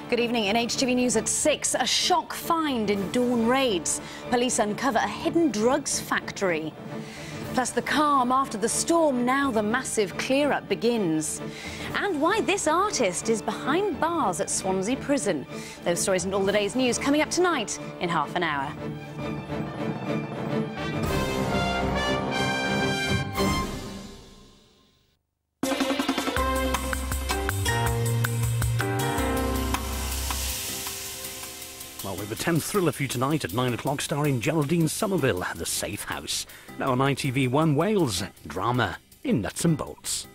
Good evening. In HTV News at 6, a shock find in dawn raids. Police uncover a hidden drugs factory. Plus the calm after the storm, now the massive clear-up begins. And why this artist is behind bars at Swansea Prison. Those stories and all the day's news coming up tonight in half an hour. Well, we have a 10th thriller for you tonight at 9 o'clock, starring Geraldine Somerville, The Safe House. Now on ITV1 Wales, drama in Nuts and Bolts.